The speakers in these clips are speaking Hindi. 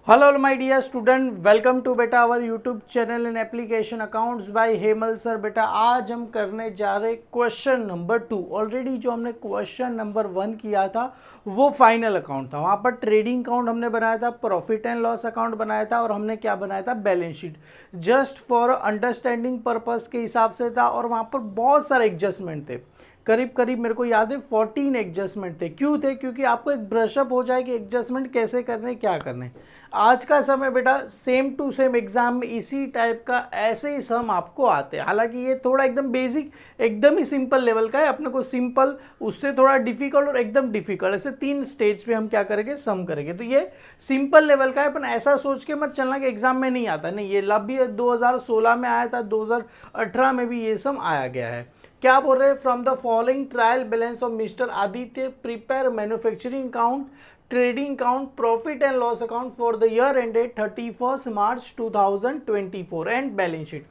Hello my dear student, welcome to बेटा our YouTube channel and application accounts by Hemal sir. बेटा आज हम करने जा रहे क्वेश्चन नंबर 2। ऑलरेडी जो हमने क्वेश्चन नंबर 1 किया था वो फाइनल अकाउंट था। वहाँ पर ट्रेडिंग अकाउंट हमने बनाया था, प्रॉफिट एंड लॉस अकाउंट बनाया था और हमने क्या बनाया था, balance sheet. Just for understanding purpose के हिसाब से था और वहाँ पर बहुत सारे एडजस्टमेंट थे। करीब करीब मेरे को याद है 14 एडजस्टमेंट थे। क्यों थे? क्योंकि आपको एक ब्रशअप हो जाए कि एडजस्टमेंट कैसे करने, क्या करने। आज का समय बेटा सेम टू सेम एग्जाम में इसी टाइप का ऐसे ही सम आपको आते हैं। हालांकि ये थोड़ा एकदम बेसिक, एकदम ही सिंपल लेवल का है। अपने को सिंपल, उससे थोड़ा डिफिकल्ट और एकदम डिफिकल्ट, ऐसे 3 स्टेज पे हम क्या करेंगे, सम करेंगे। तो ये सिंपल लेवल का है, अपन ऐसा सोच के मत चलना कि एग्जाम में नहीं आता। नहीं, ये लब भी 2016 में आया था, 2018 में भी ये सम आया गया है। क्या बोल रहे हैं? From the following trial balance of mister Aditya prepare manufacturing account, trading account, profit and loss account for the year ended 31 March 2024 and balance sheet.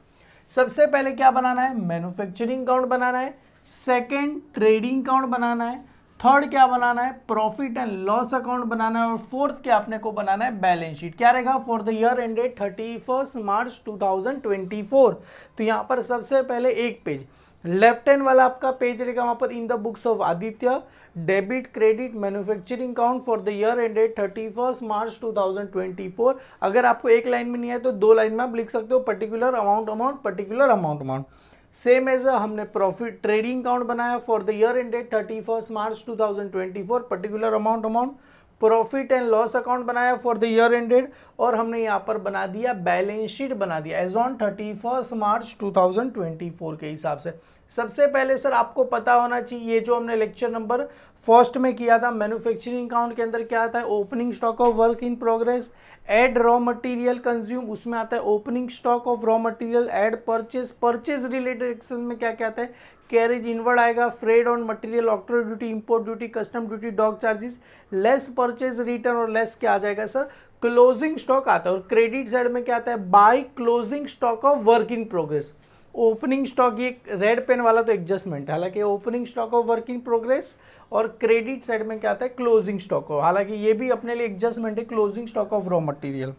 सबसे पहले क्या बनाना है? मैन्युफैक्चरिंग अकाउंट बनाना है। सेकंड ट्रेडिंग अकाउंट बनाना है। थर्ड क्या बनाना है? प्रॉफिट एंड लॉस अकाउंट बनाना है। और फोर्थ क्या अपने को बनाना है? Balance sheet. क्या रहेगा? For the year ended 31 March 2024। तो यहाँ पर सबसे पहले एक पेज, लेफ्ट हैंड वाला आपका पेज रहेगा वहां पर in the books of Aditya, debit credit manufacturing account for the year ended 31 March 2024। अगर आपको एक लाइन में नहीं है तो 2 लाइन में आप लिख सकते हो, particular amount particular amount. Same as हमने प्रॉफिट ट्रेडिंग अकाउंट बनाया for the year ended 31 March 2024, particular amount. Profit and loss account बनाया फॉर द ईयर एंडेड और हमने यहाँ पर बना दिया बैलेंस शीट, बना दिया एज ऑन 31 मार्च 2024 के हिसाब से। सबसे पहले सर आपको पता होना चाहिए, ये जो हमने लेक्चर नंबर फर्स्ट में किया था मैन्युफैक्चरिंग अकाउंट के अंदर क्या आता है? Opening stock of work in progress, add raw material consume, उसमें आता है opening stock of raw material, add purchase related access में क्या क्या आता है? कैरेज इनवर्ड आएगा, freight on material, octroi duty, import duty, custom duty, dock charges, less purchase return और लेस क्या आ जाएगा सर? क्लोजिंग स्टॉक आता है। और क्रेडिट साइड में क्या आता है? By closing stock of work in progress. Opening stock, ये रेड पेन वाला तो एडजस्टमेंट है, हालांकि opening stock of work in progress और क्रेडिट साइड में क्या आता है? क्लोजिंग स्टॉक ऑफ, हालांकि ये भी अपने लिए एडजस्टमेंट है, closing stock of raw material.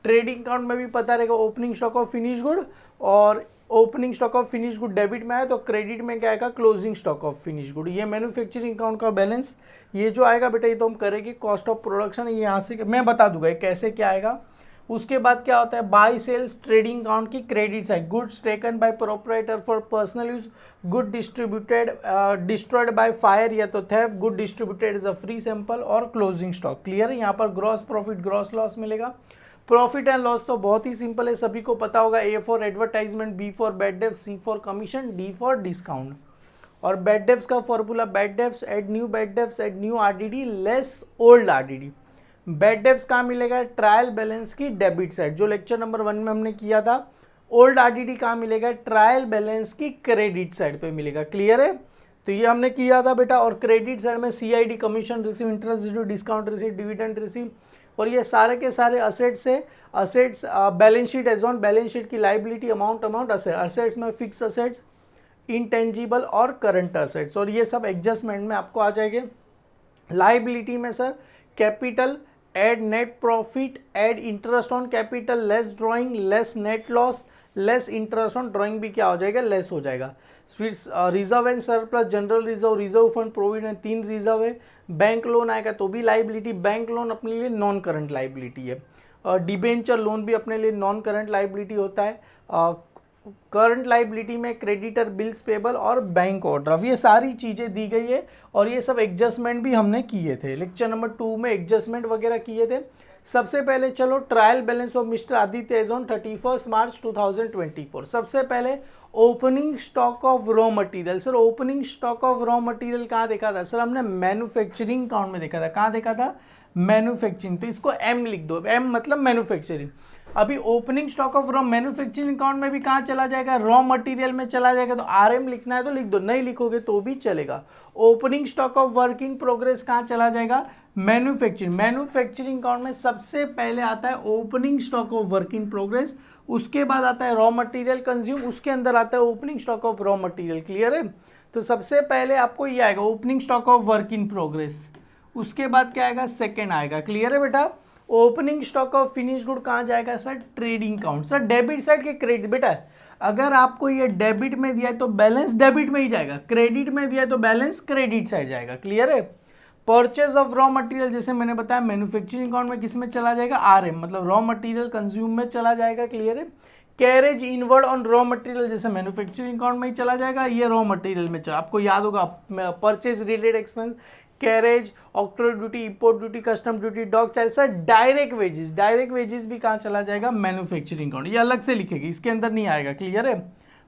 Trading account में भी पता रहेगा opening stock of finish good, और opening stock of finish good debit में आया तो क्रेडिट में क्या आएगा? Closing stock of finish good. ये मैन्युफैक्चरिंग अकाउंट का बैलेंस, ये जो आएगा बेटा ये तो हम करेंगे कॉस्ट ऑफ प्रोडक्शन, ये यहाँ से मैं बता दूंगा कैसे क्या आएगा। उसके बाद क्या होता है? बाय सेल्स ट्रेडिंग अकाउंट की credit side, goods taken by proprietor for personal use, good distributed destroyed by fire या तो theft, good distributed as a free sample और क्लोजिंग स्टॉक। क्लियर है? यहाँ पर ग्रॉस प्रॉफिट ग्रॉस लॉस मिलेगा। प्रॉफिट एंड लॉस तो बहुत ही सिंपल है, सभी को पता होगा। A for advertisement, B for bad debts, C for commission, D for discount. और बैड डेप्स का formula, bad debts add new RDD less old RDD. Bad debts कहाँ मिलेगा? ट्रायल बैलेंस की डेबिट साइड, जो लेक्चर नंबर 1 में हमने किया था। ओल्ड आरडीडी कहाँ मिलेगा? ट्रायल बैलेंस की क्रेडिट साइड पे मिलेगा। क्लियर है? तो ये हमने किया था बेटा। और क्रेडिट साइड में CID, commission receive, interest receive, discount receive, dividend receive, और ये सारे के सारे असेट्स है। Assets balance sheet as on balance sheet की लाइबिलिटी, अमाउंट असेट्स में फिक्स असेट्स, इंटेंजिबल और करंट असेट्स, और ये सब एडजस्टमेंट में आपको आ जाएंगे। लाइबिलिटी में sir capital, add net profit, add interest on capital, less drawing, less net loss, less interest on drawing भी क्या हो जाएगा? लेस हो जाएगा। फिर reserve and surplus, general reserve, reserve fund, provident, 3 reserve है। बैंक लोन आएगा तो भी लाइबिलिटी, बैंक लोन अपने लिए नॉन करंट लाइबिलिटी है। डिबेंचर लोन भी अपने लिए नॉन करंट लाइबिलिटी होता है। करंट लाइबिलिटी में क्रेडिटर, बिल्स पेबल और बैंक ओवरड्राफ्ट, ये सारी चीज़ें दी गई है। और ये सब एडजस्टमेंट भी हमने किए थे लेक्चर नंबर 2 में, एडजस्टमेंट वगैरह किए थे। सबसे पहले चलो trial balance of mister Aditya as on 31 March 2024। सबसे पहले opening stock of raw material. Sir opening stock of raw material कहाँ देखा था? सर हमने मैन्युफैक्चरिंग अकाउंट में देखा था। कहाँ देखा था? मैन्युफैक्चरिंग। तो इसको एम लिख दो, एम मतलब मैन्युफैक्चरिंग। अभी opening stock of raw manufacturing account में भी कहाँ चला जाएगा? रॉ मटेरियल में चला जाएगा। तो आरएम लिखना है तो लिख दो, नहीं लिखोगे तो भी चलेगा। Opening stock of work in progress कहाँ चला जाएगा? मैन्युफैक्चरिंग अकाउंट में सबसे पहले आता है opening stock of work in progress, उसके बाद आता है रॉ मटेरियल कंज्यूम, उसके अंदर आता है opening stock of raw material. Clear है? तो सबसे पहले आपको ये आएगा opening stock of work in progress, उसके बाद क्या आएगा? सेकेंड आएगा। क्लियर है बेटा? Opening stock of finish good कहाँ जाएगा sir, trading count. Sir debit side के क्रेडिट, बेटा अगर आपको ये डेबिट में दिया है तो बैलेंस डेबिट में ही जाएगा, क्रेडिट में दिया है तो बैलेंस क्रेडिट साइड जाएगा, क्लियर है। परचेज ऑफ रॉ मटेरियल जैसे मैंने बताया मैन्युफैक्चरिंग अकाउंट में किस में चला जाएगा, RM मतलब रॉ मटेरियल कंज्यूम में चला जाएगा, क्लियर है। Carriage inward on raw material जैसे मैन्युफैक्चरिंग अकाउंट में ही चला जाएगा, ये रॉ मटेरियल में चला, आपको याद होगा purchase related expense, carriage, octroi duty, import duty, custom duty, dock charge. Sir direct wages भी कहाँ चला जाएगा, मैन्युफैक्चरिंग अकाउंट, ये अलग से लिखेगी, इसके अंदर नहीं आएगा, क्लियर है।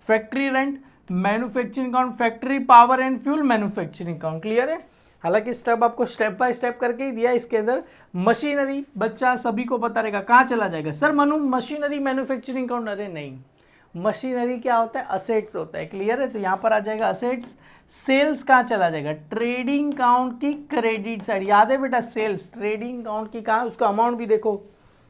Factory rent manufacturing account, factory power and fuel manufacturing account, clear है। हालांकि स्टेप आपको स्टेप बाय स्टेप करके ही दिया इसके अंदर। मशीनरी बच्चा सभी को पता रहेगा कहाँ चला जाएगा सर, मशीनरी मैन्युफैक्चरिंग अकाउंट, अरे नहीं, मशीनरी क्या होता है, असेट्स होता है, क्लियर है। तो यहाँ पर आ जाएगा असेट्स। सेल्स कहाँ चला जाएगा, ट्रेडिंग काउंट की क्रेडिट साइड, याद है बेटा सेल्स ट्रेडिंग काउंट की कहाँ, उसका अमाउंट भी देखो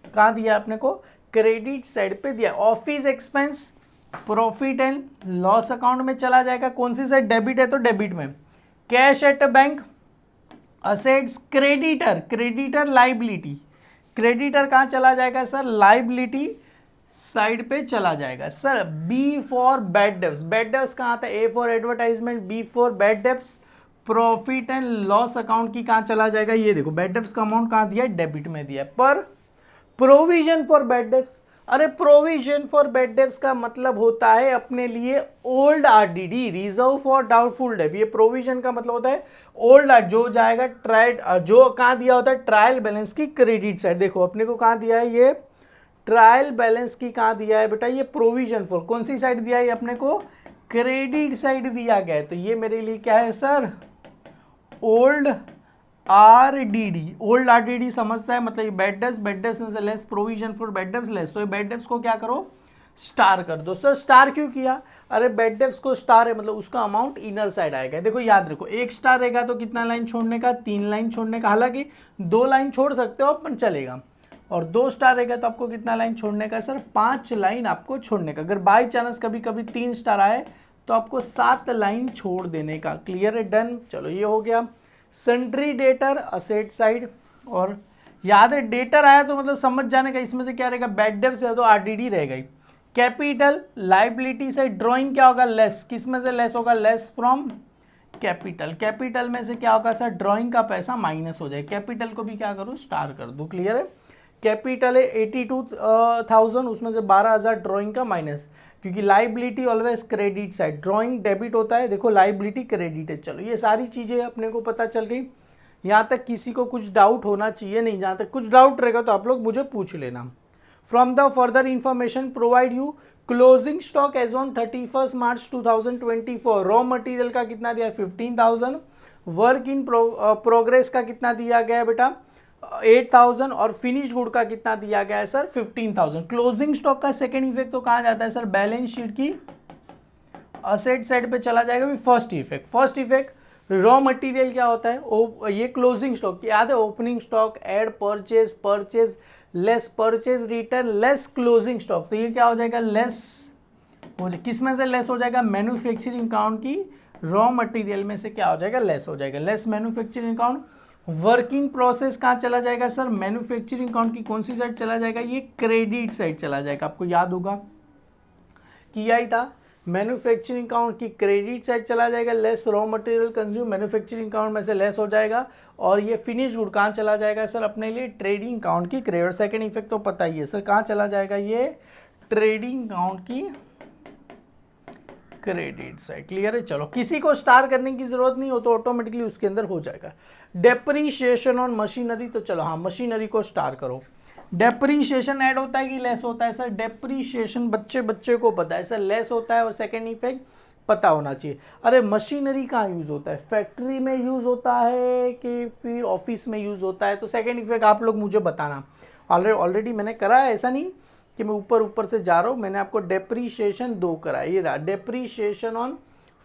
कहाँ दिया आपने को, क्रेडिट साइड पे दिया। Office expense profit and loss account में चला जाएगा, कौन सी साइड, डेबिट है तो डेबिट में। Cash at bank assets creditor liability, creditor कहाँ चला जाएगा सर, लाइबिलिटी साइड पे चला जाएगा। Sir B for bad debts कहाँ आता है, A for advertisement, B for bad debts, profit and loss account की कहाँ चला जाएगा, ये देखो बैड डेब्ट्स का अमाउंट कहाँ दिया है, डेबिट में दिया है। पर प्रोविजन फॉर बैड डेब्ट्स, अरे प्रोविजन फॉर बैड डेब्ट्स का मतलब होता है अपने लिए old RDD, reserve for doubtful debt, ये प्रोविजन का मतलब होता है ओल्ड जो जाएगा ट्रायल, जो कहाँ दिया होता है, ट्रायल बैलेंस की क्रेडिट साइड। देखो अपने को कहाँ दिया है, ये ट्रायल बैलेंस की कहाँ दिया है बेटा, ये प्रोविजन फॉर कौन सी साइड दिया है अपने को, क्रेडिट साइड दिया गया है। तो ये मेरे लिए क्या है सर, ओल्ड RDD समझता है, मतलब ये बैड डेब्ट्स में से less provision for bad debts less, तो ये बैड डेब्ट्स को क्या करो, स्टार कर दो। सर स्टार क्यों किया, अरे बैड डेब्ट्स को स्टार है मतलब उसका अमाउंट इनर साइड आएगा। देखो याद रखो, एक स्टार रहेगा तो कितना लाइन छोड़ने का, 3 लाइन छोड़ने का, हालांकि 2 लाइन छोड़ सकते हो अपन चलेगा, और 2 स्टार रहेगा तो आपको कितना लाइन छोड़ने का सर, 5 लाइन आपको छोड़ने का। अगर बाई चांस कभी कभी 3 स्टार आए तो आपको 7 लाइन छोड़ देने का, क्लियर है, डन। चलो ये हो गया। सन्ड्री डेटर असेट साइड, और याद है डेटर आया तो मतलब समझ जाने का इसमें से क्या रहेगा, बैड डेब्ट्स है तो RDD रहेगा ही। कैपिटल लाइबिलिटी से ड्राइंग क्या होगा, लेस, किस में से लेस होगा, लेस फ्रॉम कैपिटल, कैपिटल में से क्या होगा सर, ड्राइंग का पैसा माइनस हो जाए, कैपिटल को भी क्या करूँ, स्टार कर दूँ, क्लियर है। कैपिटल है 82,000, उसमें से 12,000 ड्राइंग का माइनस, क्योंकि liability always credit side, drawing debit होता है, देखो लाइबिलिटी क्रेडिट है। चलो ये सारी चीज़ें अपने को पता चल गई। यहाँ तक किसी को कुछ डाउट होना चाहिए नहीं, जहाँ तक कुछ डाउट रहेगा तो आप लोग मुझे पूछ लेना। From the further information provide you, closing stock as on 31 March 2024, raw material का कितना दिया है, 15,000, वर्क इन प्रोग्रेस का कितना दिया गया है बेटा, 8,000, और फिनिश गुड का कितना दिया गया है सर, 15,000। क्लोजिंग स्टॉक का सेकंड इफेक्ट तो कहाँ जाता है सर, बैलेंस शीट की असेट साइड पे चला जाएगा। फर्स्ट इफेक्ट रॉ मटेरियल क्या होता है, ये क्लोजिंग स्टॉक याद है, opening stock add purchase less purchase return less closing stock, तो ये क्या हो जाएगा, लेस हो जाए, किस में से लेस हो जाएगा, मैन्युफैक्चरिंग अकाउंट की रॉ मटेरियल में से क्या हो जाएगा, लेस हो जाएगा, less manufacturing account. Working process कहाँ चला जाएगा सर, मैन्युफैक्चरिंग अकाउंट की कौन सी साइड चला जाएगा, ये क्रेडिट साइड चला जाएगा। आपको याद होगा किया ही था, मैन्युफैक्चरिंग अकाउंट की क्रेडिट साइड चला जाएगा, less raw material consume manufacturing account में से लेस हो जाएगा, और ये फिनिश गुड कहाँ चला जाएगा सर, अपने लिए ट्रेडिंग अकाउंट की क्रेडिट। सेकंड इफेक्ट तो पता ही है सर, कहाँ चला जाएगा, ये ट्रेडिंग अकाउंट की क्रेडिट साइड, क्लियर है। चलो किसी को स्टार करने की जरूरत नहीं हो तो ऑटोमेटिकली उसके अंदर हो जाएगा। डेप्रीशिएशन ऑन मशीनरी, तो चलो हाँ मशीनरी को स्टार करो। डेप्रीशिएशन ऐड होता है कि लेस होता है सर, डेप्रीशिएशन बच्चे को पता है सर, लेस होता है, और सेकेंड इफेक्ट पता होना चाहिए। अरे मशीनरी कहाँ यूज़ होता है, फैक्ट्री में यूज़ होता है कि फिर ऑफिस में यूज़ होता है, तो सेकेंड इफेक्ट आप लोग मुझे बताना। ऑलरेडी मैंने करा है, ऐसा नहीं कि मैं ऊपर से जा रहा हूँ, मैंने आपको डेप्रीशिएशन 2 करा, ये रहा डेप्रीशिएशन ऑन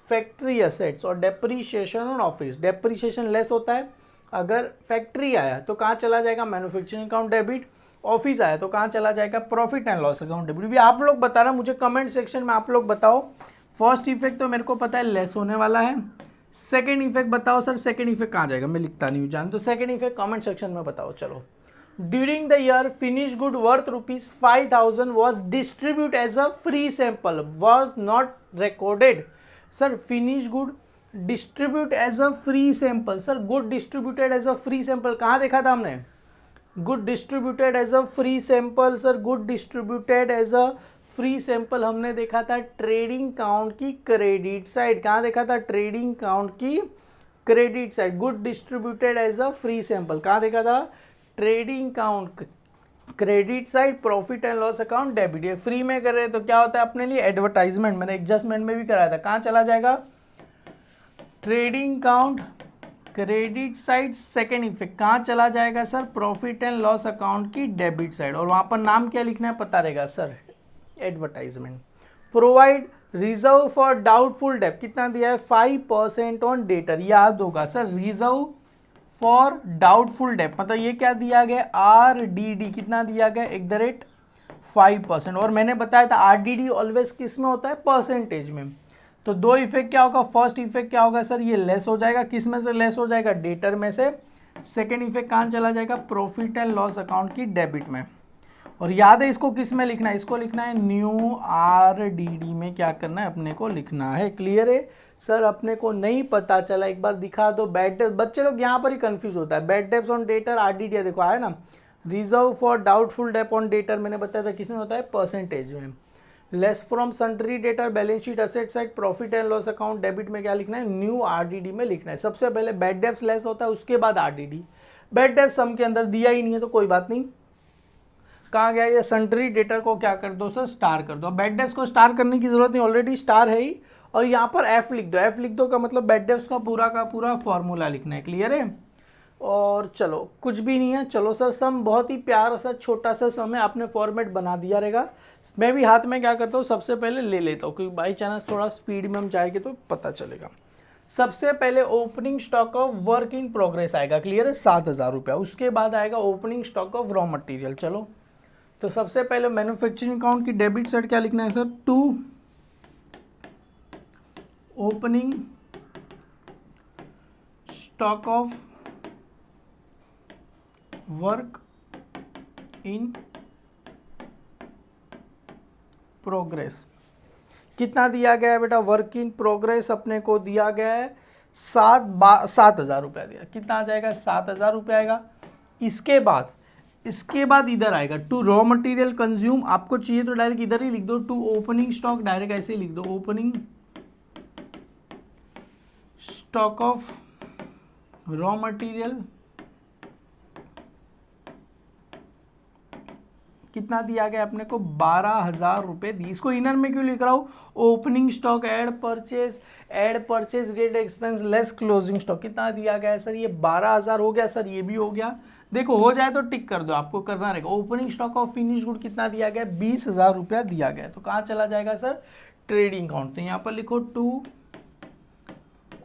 फैक्ट्री एसेट्स और depreciation on office. Depreciation less होता है, अगर फैक्ट्री आया तो कहाँ चला जाएगा, मैन्युफैक्चरिंग अकाउंट डेबिट, ऑफिस आया तो कहाँ चला जाएगा, profit and loss account debit. भी आप लोग बताना मुझे कमेंट सेक्शन में, आप लोग बताओ। फर्स्ट इफेक्ट तो मेरे को पता है लेस होने वाला है, सेकेंड इफेक्ट बताओ सर, सेकेंड इफेक्ट कहाँ जाएगा, मैं लिखता नहीं हूँ जान, तो सेकेंड इफेक्ट कमेंट सेक्शन में बताओ। चलो during the year finish good worth ₹5,000 was distribute as a free sample was not recorded. Sir finish good distribute as a free sample, sir good distributed as a free sample कहाँ देखा था हमने? Good distributed as a free sample, sir good distributed as a free sample हमने देखा था ट्रेडिंग काउंट की क्रेडिट साइड। कहाँ देखा था? ट्रेडिंग काउंट की credit side. Good distributed as a free sample कहाँ देखा था? Trading count credit side, profit and loss account debit. ये फ्री में कर रहे हैं तो क्या होता है अपने लिए? एडवर्टाइजमेंट। मैंने एडजस्टमेंट में भी कराया था। कहाँ चला जाएगा? Trading count credit side. Second effect कहाँ चला जाएगा sir? Profit and loss account की डेबिट साइड। और वहाँ पर नाम क्या लिखना है पता रहेगा sir? Advertisement. Provide reserve for doubtful debt कितना दिया है? 5% ऑन डेटर। याद होगा sir, reserve for doubtful debt मतलब ये क्या दिया गया? RDD कितना दिया गया? @ 5%। और मैंने बताया था RDD ऑलवेज किस में होता है? परसेंटेज में। तो दो इफेक्ट क्या होगा? फर्स्ट इफेक्ट क्या होगा सर? ये लेस हो जाएगा। किस में से लेस हो जाएगा? डेटर में से। सेकेंड इफेक्ट कहाँ चला जाएगा? प्रॉफिट एंड लॉस अकाउंट की डेबिट में। और याद है इसको किस में लिखना है? इसको लिखना है न्यू RDD में। क्या करना है अपने को? लिखना है। क्लियर है सर? अपने को नहीं पता चला एक बार दिखा दो। बैड डेब्ट बच्चे लोग यहाँ पर ही कंफ्यूज होता है। Bad debts on debtor RDD देखो आया ना। Reserve for doubtful debt on debtor मैंने बताया था किस में होता है? परसेंटेज में। Less from sundry debtor balance sheet asset side profit and loss account debit में क्या लिखना है? न्यू RDD में लिखना है। सबसे पहले बैड डेब्ट्स लेस होता है उसके बाद RDD। बैड डेब्ट्स सम के अंदर दिया ही नहीं है तो कोई बात नहीं। कहाँ गया ये? सन्ड्री डेटर को क्या कर दो सर? स्टार कर दो। बैड डेब्ट्स को स्टार करने की जरूरत नहीं, ऑलरेडी स्टार है ही। और यहाँ पर F लिख दो। F लिख दो का मतलब बैड डेब्ट्स का पूरा फॉर्मूला लिखना है। क्लियर है? और चलो कुछ भी नहीं है। चलो सर सम बहुत ही प्यारा सा छोटा सा सम है, आपने फॉर्मेट बना दिया रहेगा। मैं भी हाथ में क्या करता हूँ सबसे पहले ले लेता हूँ क्योंकि बाई चांस थोड़ा स्पीड में हम जाएंगे तो पता चलेगा। सबसे पहले opening stock of work in progress आएगा। क्लियर है? 7,000 रुपया। उसके बाद आएगा opening stock of raw material. चलो तो सबसे पहले मैन्युफैक्चरिंग अकाउंट की डेबिट साइड क्या लिखना है sir? To opening stock of work in progress. कितना दिया गया है बेटा? वर्क इन प्रोग्रेस अपने को दिया गया है 7,000 रुपया दिया। कितना आ जाएगा? 7,000 रुपया आएगा। इसके बाद इधर आएगा टू रॉ मटेरियल कंज्यूम। आपको चाहिए तो डायरेक्ट इधर ही लिख दो। टू ओपनिंग स्टॉक डायरेक्ट ऐसे ही लिख दो। Opening stock of raw material कितना दिया गया अपने को? 12,000 रुपये दी। इसको इनर में क्यों लिख रहा हूँ? Opening stock add purchase rate expense less closing stock कितना दिया गया है सर? ये 12,000 हो गया सर। ये भी हो गया। देखो हो जाए तो टिक कर दो, आपको करना रहेगा। Opening stock of finish good कितना दिया गया? 20,000 रुपया दिया गया। तो कहाँ चला जाएगा सर? Trading account. तो यहाँ पर लिखो to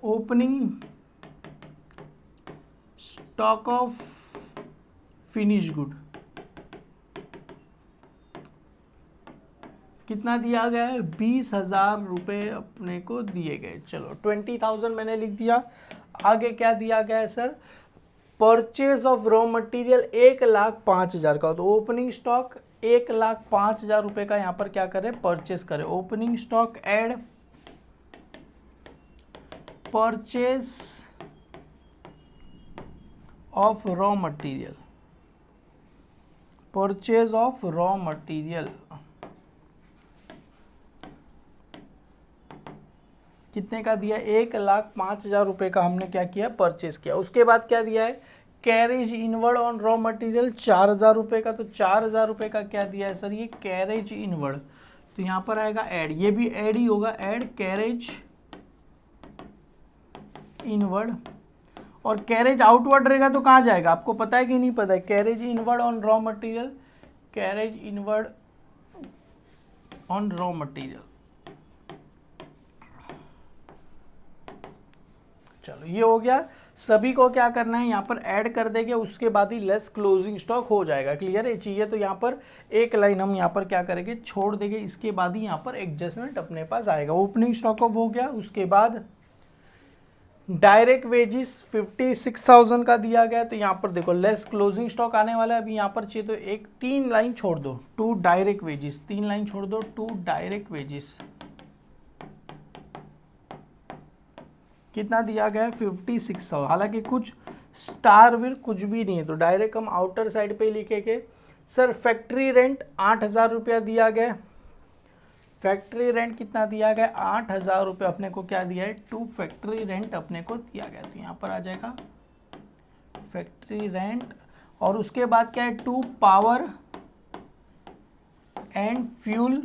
opening stock of finish good कितना दिया गया है? 20,000 रुपये अपने को दिए गए। चलो 20,000 मैंने लिख दिया। आगे क्या दिया गया है sir? Purchase of raw material 1,05,000 का। तो ओपनिंग स्टॉक 1,05,000 रुपये का यहाँ पर क्या करें? परचेज करें। Opening stock add purchase of raw material. Purchase of raw material कितने का दिया? 1,05,000 रुपये का हमने क्या किया? परचेज किया। उसके बाद क्या दिया है? Carriage inward on raw material 4,000 रुपये का। तो 4,000 रुपये का क्या दिया है सर? ये कैरेज इनवर्ड। तो यहाँ पर आएगा ऐड, ये भी ऐड ही होगा। Add carriage inward. और कैरेज आउटवर्ड रहेगा तो कहाँ जाएगा? आपको पता है कि नहीं पता है? Carriage inward on raw material, carriage inward on raw material. चलो ये हो गया। सभी को क्या करना है? यहाँ पर ऐड कर देंगे, उसके बाद ही लेस क्लोजिंग स्टॉक हो जाएगा। क्लियर है? चाहिए तो यहाँ पर एक लाइन हम यहाँ पर क्या करेंगे? छोड़ देंगे। इसके बाद ही यहाँ पर एडजस्टमेंट अपने पास आएगा। ओपनिंग स्टॉक ऑफ हो गया। उसके बाद डायरेक्ट वेजिस 56,000 का दिया गया है, तो यहाँ पर देखो लेस क्लोजिंग स्टॉक आने वाला है। अभी यहाँ पर चाहिए तो एक 3 लाइन छोड़ दो, टू डायरेक्ट वेजिस, 3 लाइन छोड़ दो, टू डायरेक्ट वेजिस कितना दिया गया है 56,000। हालांकि कुछ स्टार विल कुछ भी नहीं है, तो डायरेक्ट हम आउटर साइड पे लिखेंगे। सर फैक्ट्री रेंट 8,000 रुपया दिया गया, फैक्ट्री रेंट कितना दिया गया 8,000 रुपये अपने को क्या दिया है, टू फैक्ट्री रेंट अपने को दिया गया, तो यहाँ पर आ जाएगा फैक्ट्री रेंट। और उसके बाद क्या है, to power and fuel,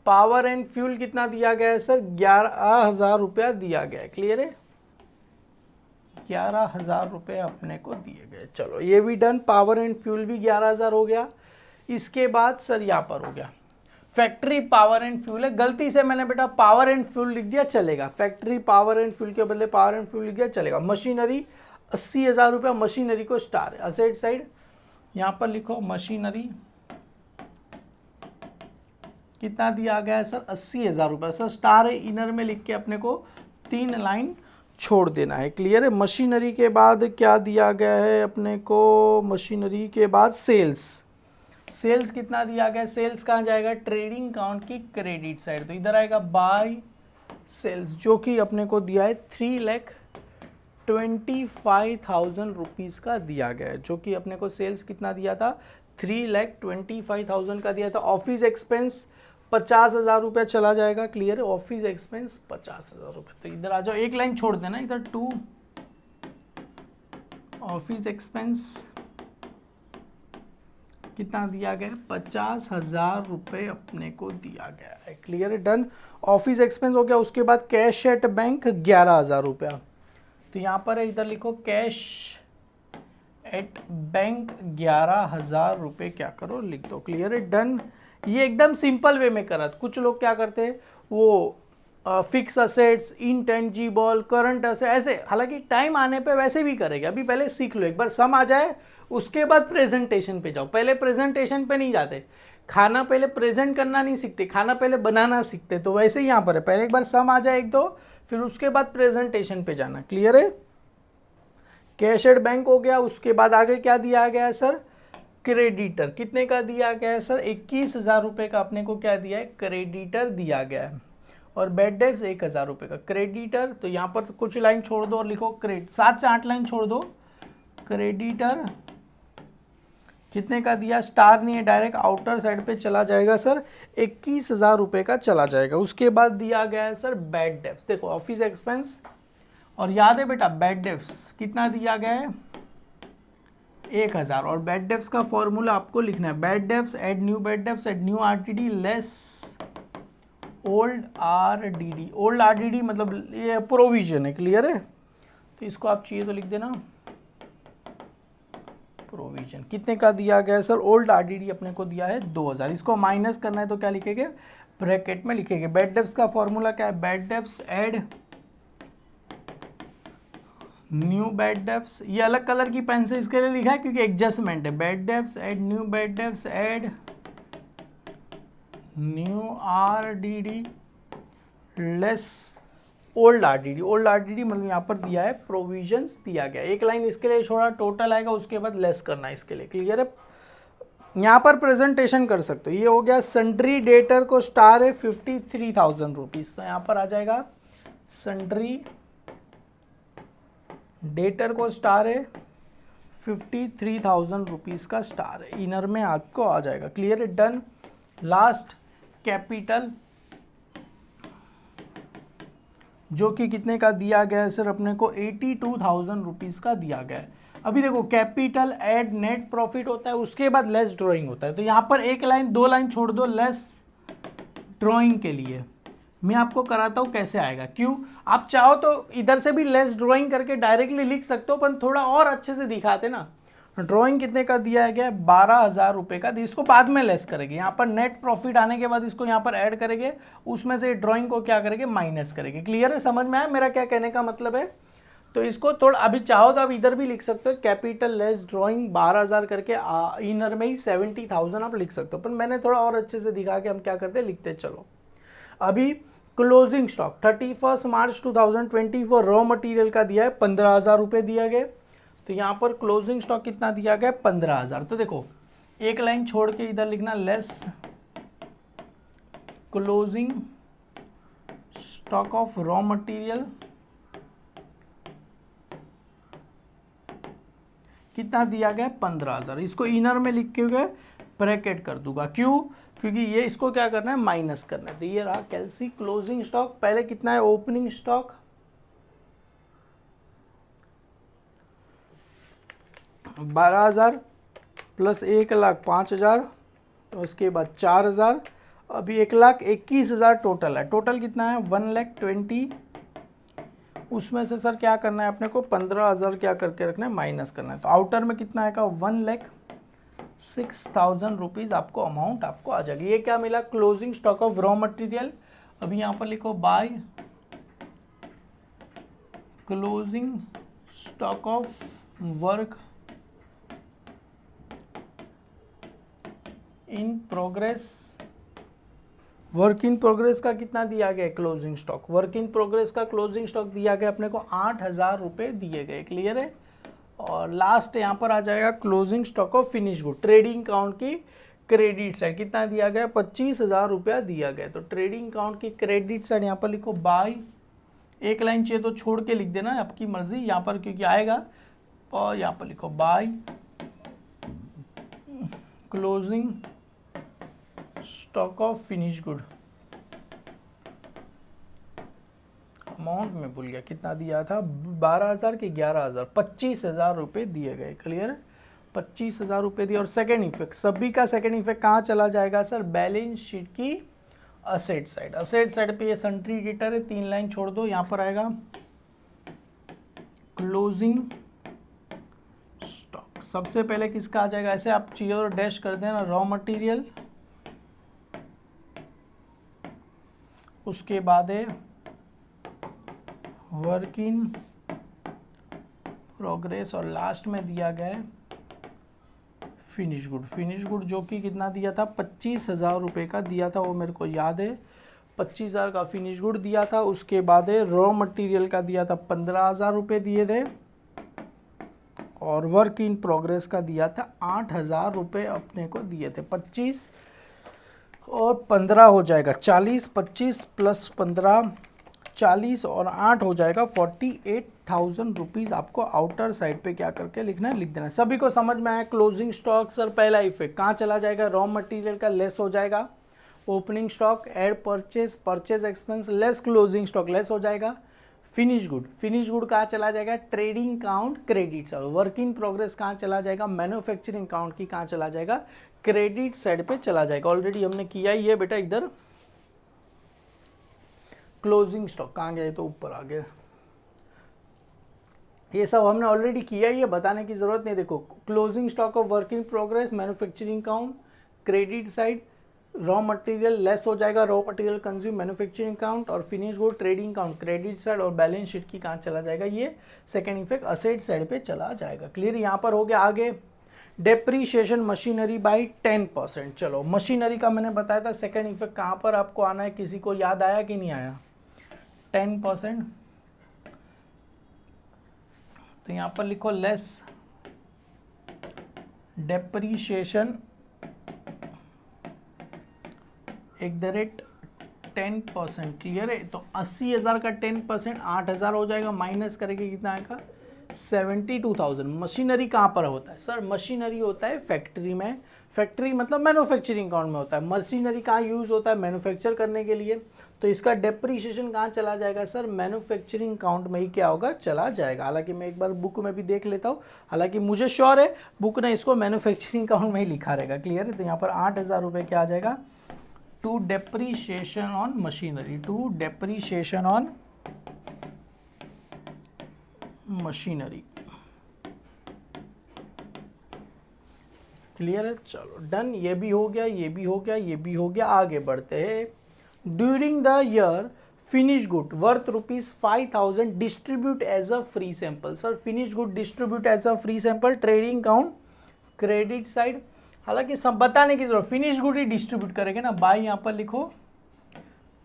power and fuel कितना दिया गया है सर 11,000 रुपया दिया गया है। क्लियर है, 11,000 रुपये अपने को दिए गए। चलो ये भी डन, पावर एंड फ्यूल भी 11,000 हो गया। इसके बाद सर यहाँ पर हो गया फैक्ट्री पावर एंड फ्यूल है, गलती से मैंने बेटा पावर एंड फ्यूल लिख दिया, चलेगा। फैक्ट्री पावर एंड फ्यूल के बदले पावर एंड फ्यूल लिख दिया, चलेगा। मशीनरी 80,000 रुपया, मशीनरी को स्टार है। असेट साइड यहाँ पर लिखो मशीनरी कितना दिया गया है सर 80,000 रुपया, सर स्टार है, इनर में लिख के अपने को 3 लाइन छोड़ देना है। क्लियर है। मशीनरी के बाद क्या दिया गया है अपने को, मशीनरी के बाद सेल्स, सेल्स कितना दिया गया, सेल्स कहाँ जाएगा, ट्रेडिंग अकाउंट की क्रेडिट साइड, तो इधर आएगा बाय सेल्स, जो कि अपने को दिया है 3,25,000 रुपीज़ का दिया गया है, जो कि अपने को सेल्स कितना दिया था 3,25,000 का दिया था। ऑफिस एक्सपेंस 50,000 रुपया चला जाएगा। क्लियर है, ऑफिस एक्सपेंस 50,000 रुपये, तो इधर आ जाओ, एक लाइन छोड़ देना इधर, टू ऑफिस एक्सपेंस कितना दिया गया है 50,000 रुपये अपने को दिया गया है। क्लियर है, डन। ऑफिस एक्सपेंस हो गया। उसके बाद कैश एट बैंक 11,000 रुपया, तो यहाँ पर इधर लिखो कैश एट बैंक 11,000 रुपये क्या करो लिख दो। क्लियर है, डन। ये एकदम सिंपल वे में करा। कुछ लोग क्या करते हैं वो fix assets, intangible, current asset ऐसे, हालांकि टाइम आने पे वैसे भी करेंगे। अभी पहले सीख लो, एक बार सम आ जाए उसके बाद प्रेजेंटेशन पे जाओ। पहले प्रेजेंटेशन पे नहीं जाते, खाना पहले प्रेजेंट करना नहीं सीखते, खाना पहले बनाना सीखते। तो वैसे ही यहाँ पर है, पहले एक बार सम आ जाए एक दो, फिर उसके बाद प्रेजेंटेशन पे जाना। क्लियर है, कैश एट बैंक हो गया। उसके बाद आगे क्या दिया गया है सर, क्रेडिटर कितने का दिया गया है सर 21,000 रुपये का अपने को क्या दिया है, क्रेडिटर दिया गया है। और बैड डेब्ट्स 1,000 रुपये का क्रेडिटर, तो यहाँ पर कुछ लाइन छोड़ दो और लिखो क्रेडिट, 7 से 8 लाइन छोड़ दो। क्रेडिटर कितने का दिया, स्टार नहीं है, डायरेक्ट आउटर साइड पे चला जाएगा सर 21,000 रुपये का चला जाएगा। उसके बाद दिया गया है सर बैड डेब्ट्स, देखो ऑफिस एक्सपेंस, और याद है बेटा बैड डेब्ट्स कितना दिया गया है 1,000। और बैड डेब्ट्स का फॉर्मूला आपको लिखना है, bad debts add new bad debts add new RTD less old RDD. Old RDD मतलब ये प्रोविजन है। क्लियर है, तो इसको आप चाहिए तो लिख देना प्रोविजन। कितने का दिया गया है सर, ओल्ड आरडीडी अपने को दिया है 2,000। इसको माइनस करना है तो क्या लिखेंगे, ब्रैकेट में लिखेंगे। बैड डेब्ट्स का फॉर्मूला क्या है, bad debts add new bad debts, ये अलग कलर की पेन से इसके लिए लिखा है क्योंकि एडजस्टमेंट है। Bad debts add new bad debts add new RDD less old RDD. Old RDD मतलब यहाँ पर दिया है प्रोविजंस दिया गया। एक लाइन इसके लिए छोड़ा, टोटल आएगा, उसके बाद लेस करना है इसके लिए। क्लियर है, यहाँ पर प्रेजेंटेशन कर सकते हो। ये हो गया सन्ड्री डेटर को स्टार है 53,000 रुपीज़, तो यहाँ पर आ जाएगा सन्ड्री डेटर को स्टार है 53,000 रुपीज़ का स्टार है, इनर में आपको आ जाएगा। क्लियर है, डन। लास्ट कैपिटल, जो कि कितने का दिया गया है सर अपने को 82,000 रुपीज़ का दिया गया है। अभी देखो कैपिटल एड नेट प्रॉफिट होता है, उसके बाद लेस ड्राइंग होता है, तो यहाँ पर एक लाइन 2 लाइन छोड़ दो लेस ड्राइंग के लिए। मैं आपको कराता हूँ कैसे आएगा। क्यों, आप चाहो तो इधर से भी लेस ड्राइंग करके डायरेक्टली लिख सकते हो, पर थोड़ा और अच्छे से दिखाते ना। ड्राइंग कितने का दिया गया, 12,000 रुपये का। इसको बाद में लेस करेंगे, यहाँ पर नेट प्रॉफिट आने के बाद इसको यहाँ पर ऐड करेंगे, उसमें से ड्राइंग को क्या करेंगे, माइनस करेंगे। क्लियर है, समझ में आया मेरा क्या कहने का मतलब है। तो इसको थोड़ा अभी चाहो तो आप इधर भी लिख सकते हो, कैपिटल लेस ड्राइंग 12,000 करके, इनर में ही 70,000 आप लिख सकते हो, पर मैंने थोड़ा और अच्छे से दिखा के हम क्या करते हैं लिखते चलो। अभी closing stock 31 March 2024 raw material का दिया है 15,000 रुपये दिया गया, तो यहाँ पर क्लोजिंग स्टॉक कितना दिया गया 15,000। तो देखो एक लाइन छोड़ के इधर लिखना less closing stock of raw material कितना दिया गया 15,000। इसको इनर में लिख के ब्रैकेट कर दूंगा, क्यों? क्योंकि ये इसको क्या करना है माइनस करना है। तो ये रहा कैलसी क्लोजिंग स्टॉक। पहले कितना है ओपनिंग स्टॉक 12,000 प्लस 1,05,000, उसके बाद 4,000, अभी 1,21,000 टोटल है। टोटल कितना है 1,20,000। उसमें से सर क्या करना है अपने को 15,000 क्या करके रखना है माइनस करना है। तो आउटर में कितना आएगा 1,06,000 रुपीज़ आपको अमाउंट आपको आ जाएगी। ये क्या मिला closing stock of raw material. अभी यहाँ पर लिखो by closing stock of work in progress. Work in progress का कितना दिया गया closing stock, work in progress का क्लोजिंग स्टॉक दिया गया अपने को 8,000 रुपये दिए गए। क्लियर है। और लास्ट यहाँ पर आ जाएगा closing stock of finish good. Trading count की क्रेडिट साइड कितना दिया गया 25,000 रुपया दिया गया। तो ट्रेडिंग काउंट की क्रेडिट साइड यहाँ पर लिखो बाय, एक लाइन चाहिए तो छोड़ के लिख देना आपकी मर्जी यहाँ पर क्योंकि आएगा। और यहाँ पर लिखो by closing stock of finish good. Amount में भूल गया कितना दिया था 12,000 के 11,000, 25,000 रुपये दिए गए। क्लियर है 25,000 रुपये दिए। और सेकेंड इफेक्ट सभी का सेकेंड इफेक्ट कहाँ चला जाएगा सर बैलेंस शीट की असेट साइड। असेट साइड पे ये सन्ट्री डेटर है 3 लाइन छोड़ दो, यहाँ पर आएगा क्लोजिंग स्टॉक। सबसे पहले किसका आ जाएगा ऐसे आप चाहिए और डैश कर देना रॉ मटेरियल, उसके बाद है वर्क इन प्रोग्रेस और लास्ट में दिया गया है फिनिश गुड। फिनिश गुड जो कि कितना दिया था 25,000 रुपये का दिया था, वो मेरे को याद है 25,000 का फिनिश गुड दिया था। उसके बाद है रॉ मटेरियल का दिया था 15,000 रुपये दिए थे और वर्क इन प्रोग्रेस का दिया था 8,000 रुपये अपने को दिए थे। 25 और 15 हो जाएगा 40, 25 प्लस 15 40 और 8 हो जाएगा 48,000 रुपीज़ आपको आउटर साइड पे क्या करके लिखना है लिख देना है। सभी को समझ में आया क्लोजिंग स्टॉक सर पहला इफेक्ट कहाँ चला जाएगा रॉ मटेरियल का लेस हो जाएगा, opening stock add purchase purchase expense less closing stock less हो जाएगा। फिनिश गुड कहाँ चला जाएगा trading count credit side. Work in progress कहाँ चला जाएगा मैन्युफैक्चरिंग काउंट की कहाँ चला जाएगा क्रेडिट साइड पे चला जाएगा। ऑलरेडी हमने किया ही है बेटा। इधर क्लोजिंग स्टॉक कहाँ गए तो ऊपर आ गया, ये सब हमने ऑलरेडी किया ही है, बताने की जरूरत नहीं। देखो closing stock of work in progress manufacturing account credit side, raw material less हो जाएगा raw material consume manufacturing account और finish good trading count credit side और बैलेंस शीट की कहाँ चला जाएगा ये सेकेंड इफेक्ट असेट साइड पे चला जाएगा। क्लियर यहाँ पर हो गया। आगे डेप्रीशिएशन मशीनरी बाई 10%। चलो मशीनरी का मैंने बताया था सेकेंड इफेक्ट कहाँ पर आपको आना है, किसी को याद आया कि नहीं आया 10%। तो यहाँ पर लिखो लेस डेप्रीशिएशन @ 10%। क्लियर है। तो 80,000 का 10% 8,000 हो जाएगा, माइनस करके कितना आएगा 72,000। मशीनरी कहाँ पर होता है सर मशीनरी होता है फैक्ट्री में। फैक्ट्री मतलब मैन्युफैक्चरिंग काउंट में होता है। मशीनरी कहाँ यूज़ होता है मैन्युफैक्चर करने के लिए। तो इसका डेप्रीशिएशन कहाँ चला जाएगा सर मैन्युफैक्चरिंग काउंट में ही क्या होगा चला जाएगा। हालांकि मैं एक बार बुक में भी देख लेता हूँ, हालांकि मुझे श्योर है बुक ने इसको मैन्युफैक्चरिंग काउंट में ही लिखा रहेगा। क्लियर है। तो यहाँ पर 8,000 रुपये क्या आ जाएगा to depreciation on machinery, to depreciation on machinery. Clear है। चलो डन, ये भी हो गया ये भी हो गया ये भी हो गया। आगे बढ़ते हैं। During the year finish good worth ₹5,000 distribute as a free sample. Sir finish good distribute as a free sample trading count credit side. हालांकि सब बताने की जरूरत फिनिश गुड ही डिस्ट्रीब्यूट करेंगे ना। बाय यहाँ पर लिखो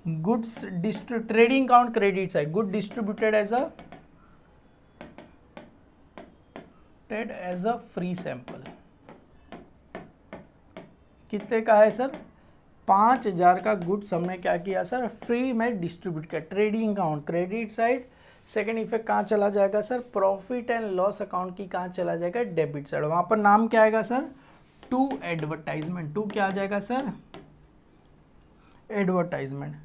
goods trading account credit side, good distributed as a free sample. कितने का है सर? 5000 का गुड्स हमने क्या किया सर? फ्री में डिस्ट्रीब्यूट किया। Trading account credit side. Second effect कहाँ चला जाएगा sir? Profit and loss account की कहाँ चला जाएगा? Debit side. वहाँ पर नाम क्या आएगा सर? To advertisement. टू क्या आ जाएगा सर? एडवर्टाइजमेंट।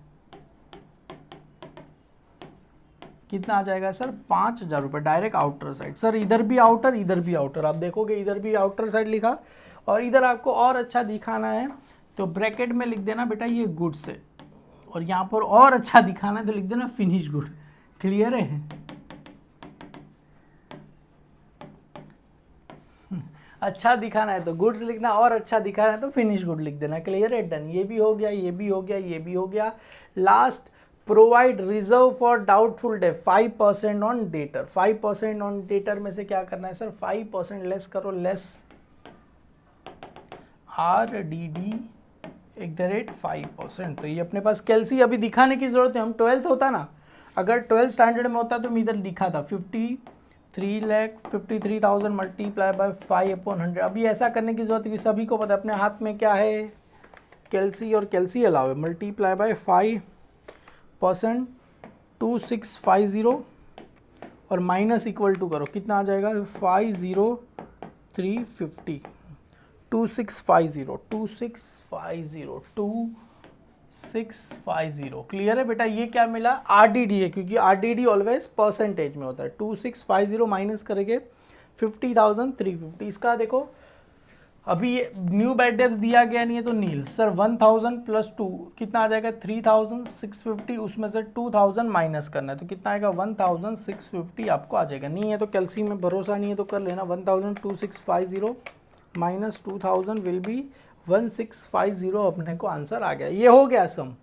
कितना आ जाएगा सर? 5000 रुपये डायरेक्ट आउटर साइड। सर इधर भी आउटर, इधर भी आउटर, आप देखोगे इधर भी आउटर साइड लिखा, और इधर आपको और अच्छा दिखाना है तो ब्रैकेट में लिख देना बेटा ये गुड्स है, और यहाँ पर और अच्छा दिखाना है तो लिख देना फिनिश गुड। क्लियर है? अच्छा दिखाना है तो गुड्स लिखना, और अच्छा दिखाना है तो फिनिश गुड लिख देना। क्लियर है? डन। ये भी हो गया, ये भी हो गया, ये भी हो गया। Last, provide reserve for doubtful debt 5% on debtor. 5% on debtor में से क्या करना है सर? 5% लेस करो, लेस RDD@5%। तो ये अपने पास कैलसी अभी दिखाने की जरूरत है, हम 12th होता ना, अगर 12th स्टैंडर्ड में होता तो मैं इधर लिखा था 53,53,000 मल्टीप्लाई बाय 5/100। अभी ऐसा करने की जरूरत है कि सभी को पता है अपने हाथ में क्या है, कैलसी, और कैलसी अलाउ है। मल्टीप्लाई बाय 5% 2650, और माइनस इक्वल टू करो, कितना आ जाएगा? 50350, 2650। क्लियर है बेटा? ये क्या मिला? RDD है, क्योंकि RDD ऑलवेज परसेंटेज में होता है। 2650 माइनस करेंगे 50,350। इसका देखो अभी ये न्यू बैड डेब्स दिया गया नहीं है तो नील। सर 1000 प्लस 2 कितना आ जाएगा? 3650। उसमें से 2000 माइनस करना है तो कितना आएगा? 1650 आपको आ जाएगा। नहीं है तो कैलसी में भरोसा नहीं है तो कर लेना। 1000 माइनस 2000 विल बी 1650। अपने को आंसर आ गया। ये हो गया सम।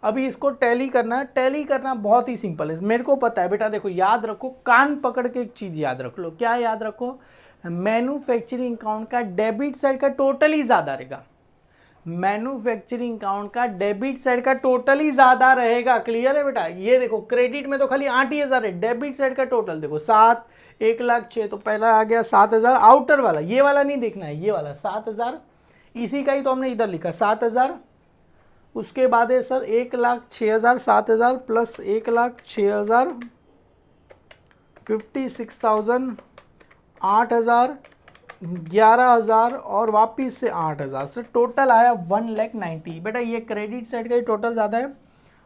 अभी इसको टैली करना है। टैली करना बहुत ही सिंपल है, मेरे को पता है बेटा। देखो याद रखो, कान पकड़ के एक चीज़ याद रख लो। क्या याद रखो? मैन्युफैक्चरिंग अकाउंट का डेबिट साइड का टोटल ही ज़्यादा रहेगा। मैन्युफैक्चरिंग अकाउंट का डेबिट साइड का टोटल ही ज़्यादा रहेगा। क्लियर है बेटा? ये देखो क्रेडिट में तो खाली 8,000 है, डेबिट साइड का टोटल देखो 7, 1,06,000। तो पहला आ गया 7,000 आउटर वाला, ये वाला नहीं देखना है, ये वाला 7,000। इसी का ही तो हमने इधर लिखा 7,000। उसके बाद है सर 1,06,000, 7,000 प्लस 1,06,000 56,000 8,000 11,000 और वापिस से 8,000 से टोटल आया 1,90,000। बेटा ये क्रेडिट साइड का ही टोटल ज़्यादा है,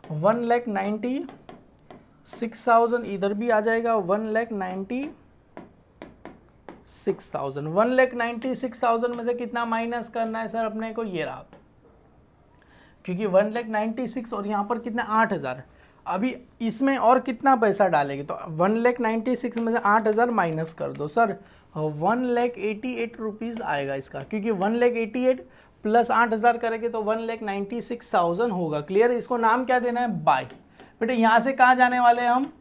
1,96,000। इधर भी आ जाएगा 1,96,000। 1,96,000 में से कितना माइनस करना है सर अपने को? ये रहा, क्योंकि 1,96,000 और यहाँ पर कितना 8,000। अभी इसमें और कितना पैसा डालेंगे तो 1,96,000 में से 8,000 माइनस कर दो सर, 1,88,000 रुपीज़ आएगा इसका, क्योंकि 1,88,000 प्लस 8,000 करेंगे तो 1,96,000 होगा। क्लियर? इसको नाम क्या देना है? बाय। बेटे यहाँ से कहाँ जाने वाले हैं हम?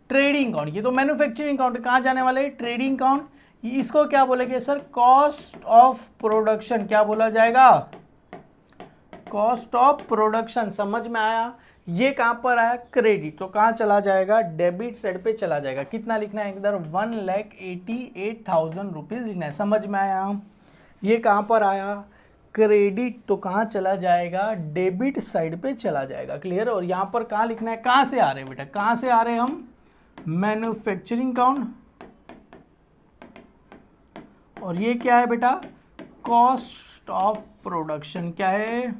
Trading account. ये तो मैन्युफैक्चरिंग अकाउंट, कहाँ जाने वाले हैं? Trading account. इसको क्या बोलेंगे सर? Cost of production. क्या बोला जाएगा? Cost of production. समझ में आया? ये कहां पर आया? क्रेडिट। तो कहां चला जाएगा? डेबिट साइड पे चला जाएगा। कितना लिखना है इधर? 1,88,000 रुपीज लिखना है। समझ में आया? ये कहां पर आया? क्रेडिट। तो कहां चला जाएगा? डेबिट साइड पे चला जाएगा। क्लियर? और यहां पर कहां लिखना है? कहां से आ रहे हैं बेटा? कहां से आ रहे हैं हम? Manufacturing account. और ये क्या है बेटा? Cost of production. क्या है?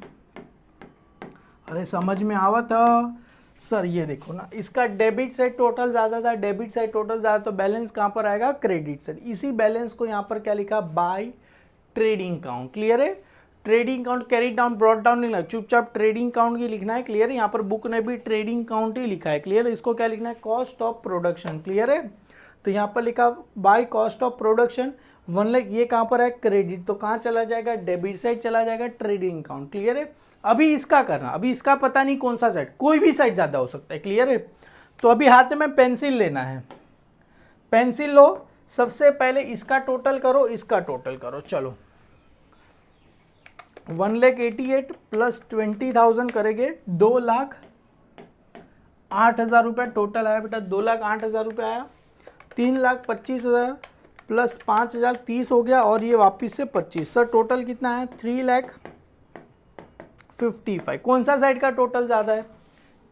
अरे समझ में आवत है सर? ये देखो ना, इसका डेबिट साइड टोटल ज़्यादा था, डेबिट साइड टोटल ज़्यादा, तो बैलेंस कहाँ पर आएगा? Credit side. इसी बैलेंस को यहाँ पर क्या लिखा? By trading account. क्लियर है? Trading account carry down brought down नहीं लिखना, चुपचाप ट्रेडिंग अकाउंट की लिखना है। क्लियर है? यहाँ पर बुक ने भी ट्रेडिंग अकाउंट ही लिखा है। क्लियर है? इसको क्या लिखना है? Cost of production. क्लियर है? तो यहाँ पर लिखा by cost of production 1 lakh. ये कहाँ पर है? क्रेडिट। तो कहाँ चला जाएगा? डेबिट साइड चला जाएगा, ट्रेडिंग अकाउंट। क्लियर है? अभी इसका करना, अभी इसका पता नहीं कौन सा साइड, कोई भी साइड ज़्यादा हो सकता है। क्लियर है? तो अभी हाथ में पेंसिल लेना है, पेंसिल लो। सबसे पहले इसका टोटल करो, इसका टोटल करो। चलो 1,88,000 प्लस 20,000 करेंगे 2,08,000 रुपये टोटल आया बेटा, 2,08,000 रुपये आया। 3,25,000 प्लस 5,000 30 हो गया, और ये वापस से 25। सर टोटल कितना है? 3,55,000। कौन सा साइड का टोटल ज़्यादा है?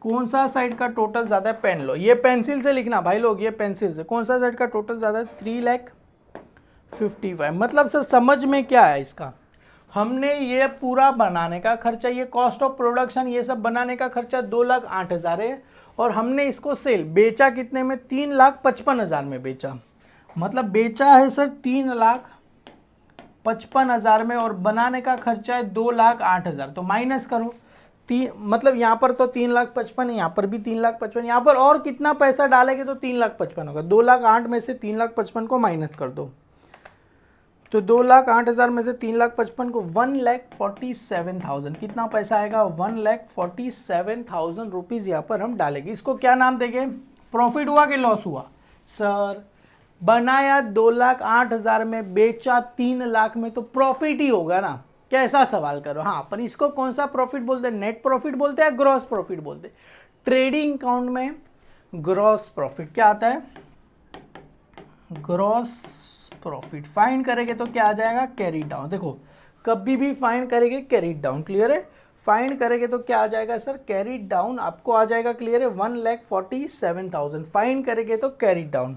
कौन सा साइड का टोटल ज़्यादा है? पेन लो, ये पेंसिल से लिखना भाई लोग, ये पेंसिल से। कौन सा साइड का टोटल ज़्यादा है? 3,55,000। मतलब सर समझ में क्या है इसका? हमने ये पूरा बनाने का खर्चा, ये कॉस्ट ऑफ प्रोडक्शन, ये सब बनाने का खर्चा 2,08,000 है, और हमने इसको सेल बेचा कितने में? 3,55,000 में बेचा। मतलब बेचा है सर 3,55,000 में, और बनाने का खर्चा है 2,08,000। तो माइनस करो, मतलब यहाँ पर तो 3,55,000, यहाँ पर भी 3,55,000, यहाँ पर और कितना पैसा डालेंगे तो 3,55,000 होगा। 2,08,000 में से 3,55,000 को माइनस कर दो, तो 2,08,000 में से 3,55,000 को 1,47,000 कितना पैसा आएगा? 1,47,000 रुपीज़ यहाँ पर हम डालेंगे। इसको क्या नाम देंगे? प्रॉफिट हुआ कि लॉस हुआ? सर बनाया 2,08,000 में, बेचा 3,00,000 में, तो प्रॉफिट ही होगा ना। कैसा सवाल करो। हाँ, पर इसको कौन सा प्रॉफिट बोलते हैं? नेट प्रॉफिट बोलते हैं, ग्रॉस प्रॉफिट बोलते हैं? ट्रेडिंग अकाउंट में ग्रॉस प्रॉफिट क्या आता है? Gross profit. फाइंड करेंगे तो क्या आ जाएगा? Carry down. देखो कभी भी फाइंड करेंगे कैरी डाउन, क्लियर है? फाइंड करेंगे तो क्या आ जाएगा सर? कैरी डाउन आपको आ जाएगा, क्लियर है? 1,47,000 फाइंड करेंगे तो कैरी डाउन।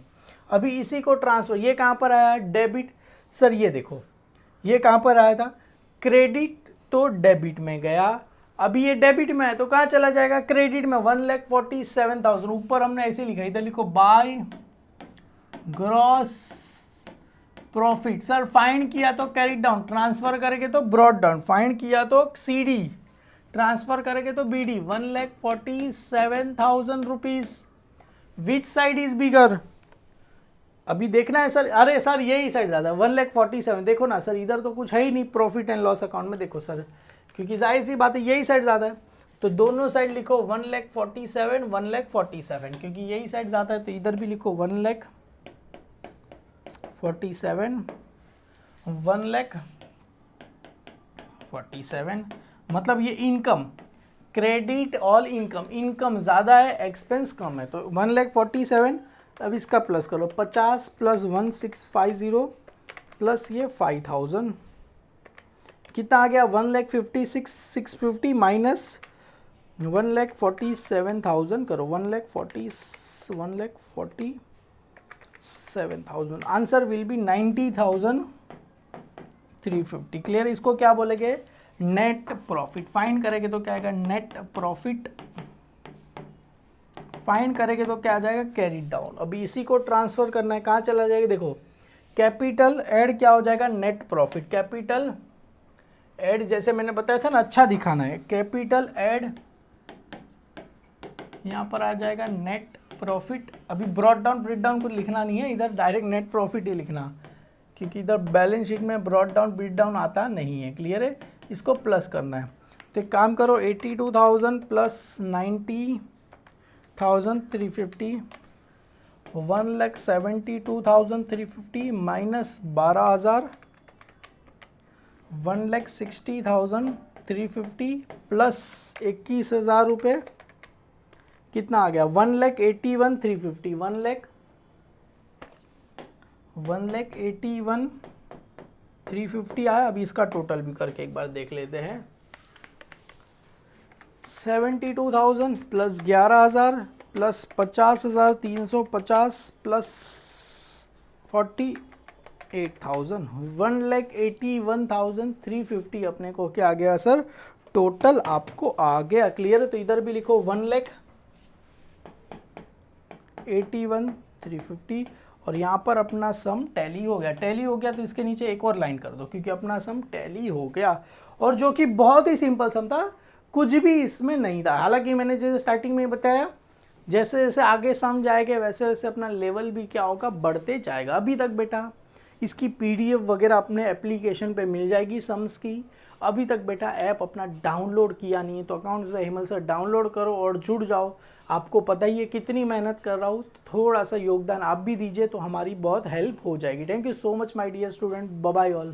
अभी इसी को ट्रांसफर, ये कहाँ पर आया? डेबिट। सर ये देखो, ये कहाँ पर आया था? क्रेडिट तो डेबिट में गया, अभी ये डेबिट में है तो कहाँ चला जाएगा? क्रेडिट में। 1,47,000 ऊपर हमने ऐसे लिखा, इधर लिखो by gross profit. Sir find किया तो कैरी डाउन, ट्रांसफर करेंगे तो ब्रॉड डाउन, फाइंड किया तो सीडी, ट्रांसफर करेंगे तो BD. 1,47,000 rupees. Which side is bigger? अभी देखना है सर। अरे सर यही साइड ज़्यादा, 1,47,000। देखो ना सर, इधर तो कुछ है ही नहीं प्रॉफिट एंड लॉस अकाउंट में। देखो सर, क्योंकि जाहिर सी बात है यही साइड ज़्यादा है, तो दोनों साइड लिखो 1,47,000 1,47,000, क्योंकि यही साइड ज़्यादा है तो इधर भी लिखो 1,47,000 1,47,000। मतलब ये income, credit all income, income ज़्यादा है एक्सपेंस कम है, तो 1,47,000। अब इसका प्लस करो, 50 प्लस 1,650 प्लस ये 5,000 कितना आ गया? 1,56,650 माइनस 1,47,000 करो, 1,47,000। Answer will be 90,350। क्लियर? इसको क्या बोलेंगे? Net profit. फाइंड करेंगे तो क्या आएगा? Net profit. फाइंड करेंगे तो क्या आ जाएगा? Carry down. अभी इसी को ट्रांसफर करना है, कहाँ चला जाएगा? देखो कैपिटल ऐड क्या हो जाएगा? Net profit. कैपिटल ऐड जैसे मैंने बताया था ना, अच्छा दिखाना है। कैपिटल ऐड यहाँ पर आ जाएगा नेट प्रॉफिट। अभी ब्रॉड डाउन ब्रेक डाउन कुछ लिखना नहीं है, इधर डायरेक्ट नेट प्रॉफिट ही लिखना, क्योंकि इधर बैलेंस शीट में ब्रॉड डाउन ब्रेक डाउन आता नहीं है। क्लियर है? इसको प्लस करना है, तो एक काम करो, 82,000 प्लस 90,350, 1,72,350 माइनस 12,000, 1,60,350 प्लस 21,000 रुपये, कितना आ गया? 1,81,350। 1,81,350 आया। अभी इसका टोटल भी करके एक बार देख लेते हैं। 72,000 प्लस 11,000 प्लस 50,350 प्लस 48,000, 1,81,350 अपने को क्या आ गया सर? टोटल आपको आ गया। क्लियर है? तो इधर भी लिखो 1,81,350, और यहाँ पर अपना सम टैली हो गया। टैली हो गया तो इसके नीचे एक और लाइन कर दो, क्योंकि अपना सम टैली हो गया, और जो कि बहुत ही सिंपल सम था, कुछ भी इसमें नहीं था। हालांकि मैंने जैसे स्टार्टिंग में बताया, जैसे जैसे आगे सम जाएगा वैसे वैसे अपना लेवल भी क्या होगा? बढ़ते जाएगा। अभी तक बेटा इसकी पीडीएफ वगैरह अपने एप्लीकेशन पे मिल जाएगी सम्स की। अभी तक बेटा ऐप अपना डाउनलोड किया नहीं है तो accounts by Hemal sir download करो और जुड़ जाओ। आपको पता ही है कितनी मेहनत कर रहा हूँ, थोड़ा सा योगदान आप भी दीजिए तो हमारी बहुत हेल्प हो जाएगी। Thank you so much my dear student, bye bye all.